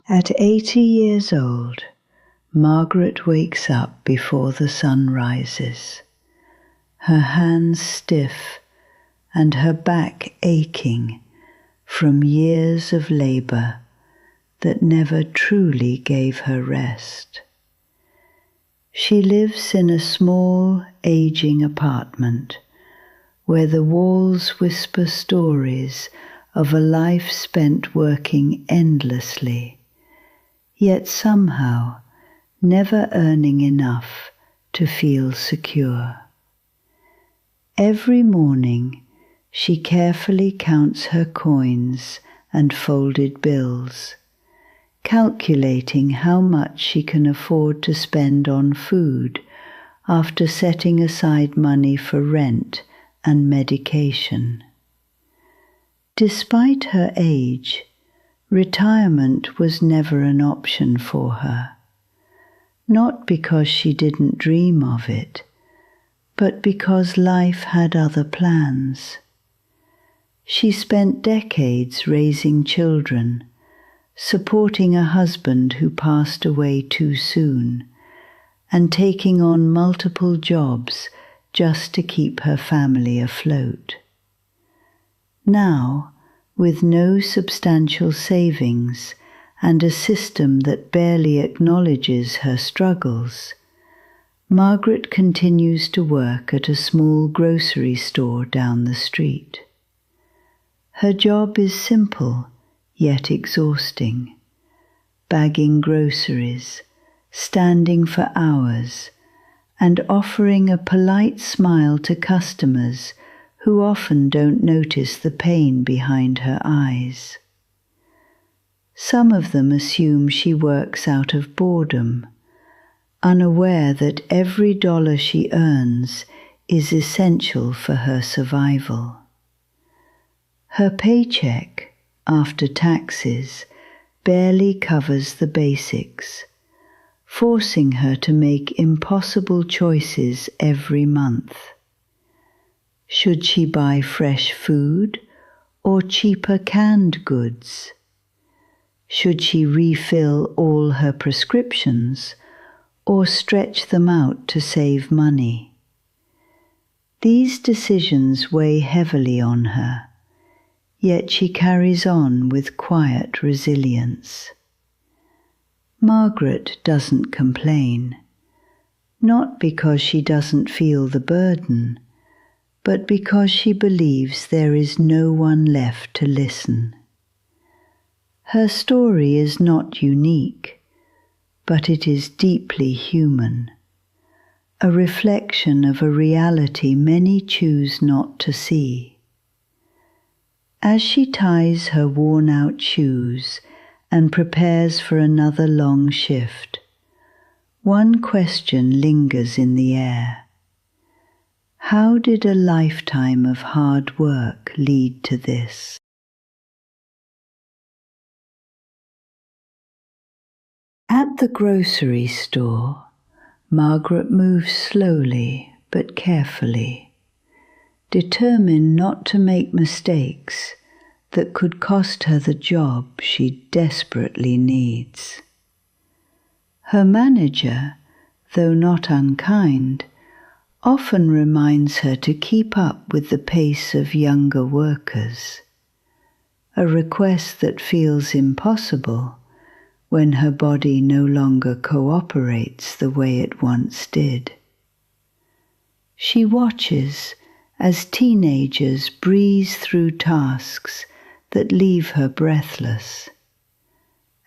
At 80 years old, Margaret wakes up before the sun rises, her hands stiff and her back aching from years of labour that never truly gave her rest. She lives in a small, aging apartment where the walls whisper stories of a life spent working endlessly, yet somehow never earning enough to feel secure. Every morning she carefully counts her coins and folded bills, calculating how much she can afford to spend on food after setting aside money for rent and medication. Despite her age, retirement was never an option for her, not because she didn't dream of it, but because life had other plans. She spent decades raising children, supporting a husband who passed away too soon, and taking on multiple jobs just to keep her family afloat. Now, with no substantial savings and a system that barely acknowledges her struggles, Margaret continues to work at a small grocery store down the street. Her job is simple, yet exhausting: bagging groceries, standing for hours, and offering a polite smile to customers who often don't notice the pain behind her eyes. Some of them assume she works out of boredom, unaware that every dollar she earns is essential for her survival. Her paycheck, after taxes, barely covers the basics, forcing her to make impossible choices every month. Should she buy fresh food or cheaper canned goods? Should she refill all her prescriptions or stretch them out to save money? These decisions weigh heavily on her, yet she carries on with quiet resilience. Margaret doesn't complain, not because she doesn't feel the burden, but because she believes there is no one left to listen. Her story is not unique, but it is deeply human, a reflection of a reality many choose not to see. As she ties her worn-out shoes and prepares for another long shift, one question lingers in the air. How did a lifetime of hard work lead to this? At the grocery store, Margaret moves slowly but carefully, determined not to make mistakes that could cost her the job she desperately needs. Her manager, though not unkind, often reminds her to keep up with the pace of younger workers, a request that feels impossible when her body no longer cooperates the way it once did. She watches as teenagers breeze through tasks that leave her breathless,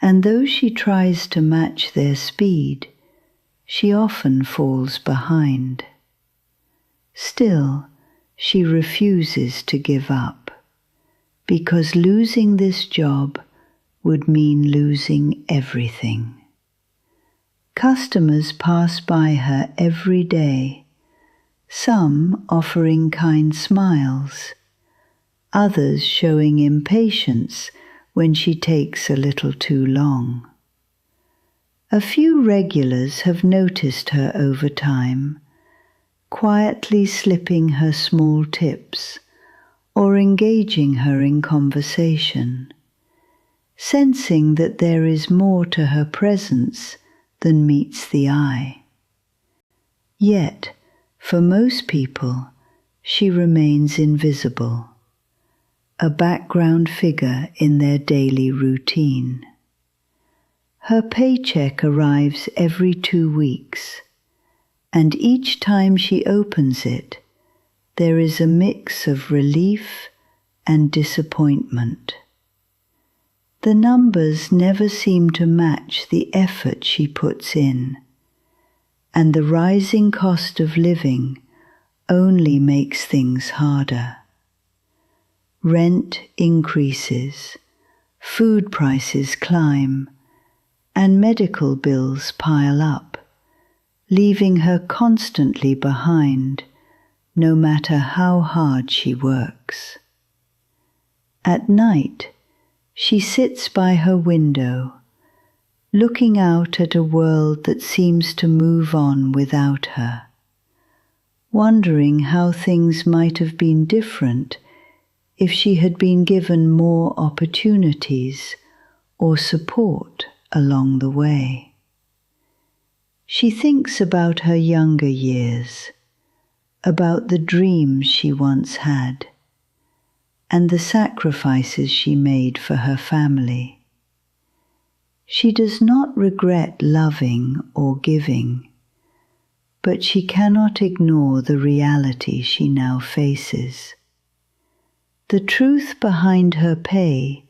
and though she tries to match their speed, she often falls behind. Still, she refuses to give up, because losing this job would mean losing everything. Customers pass by her every day, some offering kind smiles, others showing impatience when she takes a little too long. A few regulars have noticed her over time, quietly slipping her small tips or engaging her in conversation, sensing that there is more to her presence than meets the eye. Yet, for most people, she remains invisible, a background figure in their daily routine. Her paycheck arrives every 2 weeks, and each time she opens it, there is a mix of relief and disappointment. The numbers never seem to match the effort she puts in, and the rising cost of living only makes things harder. Rent increases, food prices climb, and medical bills pile up, leaving her constantly behind, no matter how hard she works. At night, she sits by her window, looking out at a world that seems to move on without her, wondering how things might have been different if she had been given more opportunities or support along the way. She thinks about her younger years, about the dreams she once had, and the sacrifices she made for her family. She does not regret loving or giving, but she cannot ignore the reality she now faces. The truth behind her pay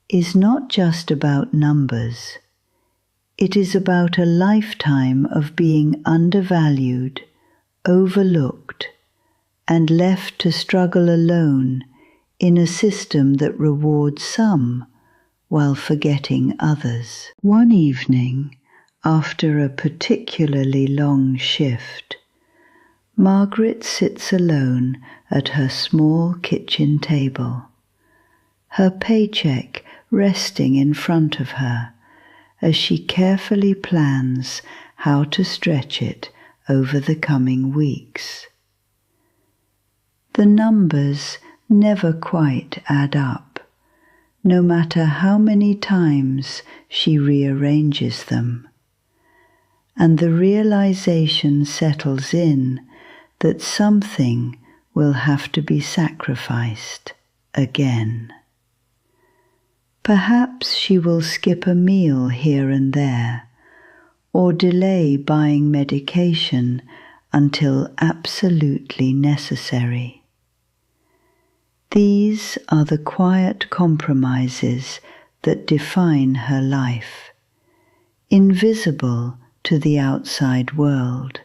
is not just about numbers. It is about a lifetime of being undervalued, overlooked, and left to struggle alone in a system that rewards some while forgetting others. One evening, after a particularly long shift, Margaret sits alone at her small kitchen table, her paycheck resting in front of her as she carefully plans how to stretch it over the coming weeks. The numbers never quite add up, no matter how many times she rearranges them, and the realization settles in that something will have to be sacrificed again. Perhaps she will skip a meal here and there, or delay buying medication until absolutely necessary. These are the quiet compromises that define her life, invisible to the outside world,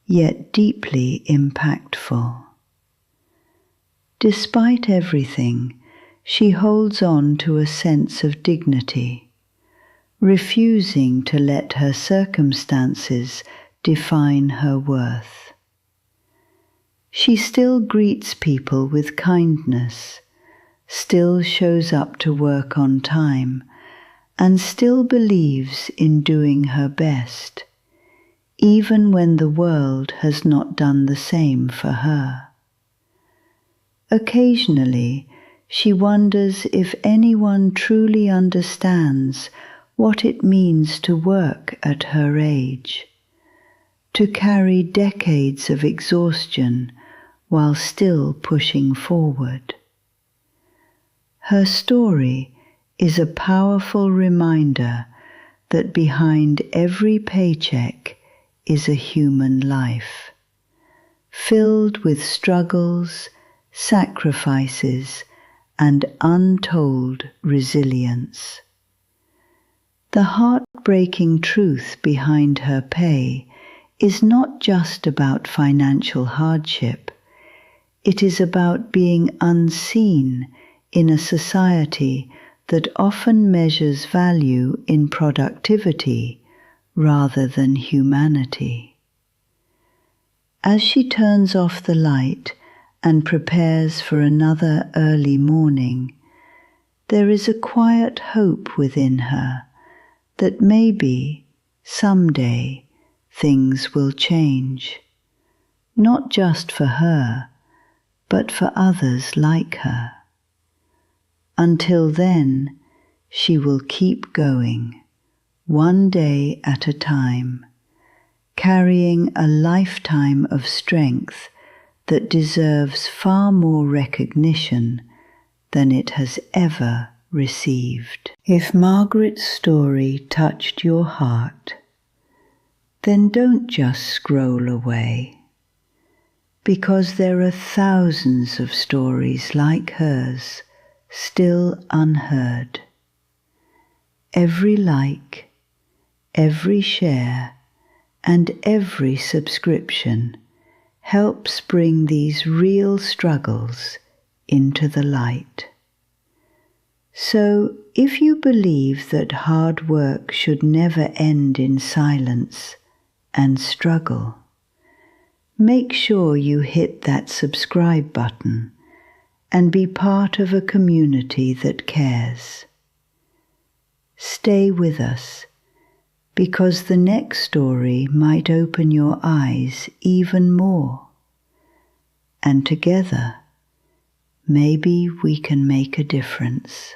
yet deeply impactful. Despite everything, she holds on to a sense of dignity, refusing to let her circumstances define her worth. She still greets people with kindness, still shows up to work on time, and still believes in doing her best, even when the world has not done the same for her. Occasionally, she wonders if anyone truly understands what it means to work at her age, to carry decades of exhaustion while still pushing forward. Her story is a powerful reminder that behind every paycheck is a human life, filled with struggles, sacrifices, and untold resilience. The heartbreaking truth behind her pay is not just about financial hardship. It is about being unseen in a society that often measures value in productivity rather than humanity. As she turns off the light and prepares for another early morning, there is a quiet hope within her that maybe, someday, things will change, not just for her, but for others like her. Until then, she will keep going, one day at a time, carrying a lifetime of strength that deserves far more recognition than it has ever received. If Margaret's story touched your heart, then don't just scroll away, because there are thousands of stories like hers still unheard. Every like, every share, and every subscription helps bring these real struggles into the light. So, if you believe that hard work should never end in silence and struggle, make sure you hit that subscribe button and be part of a community that cares. Stay with us, because the next story might open your eyes even more, and together, maybe we can make a difference.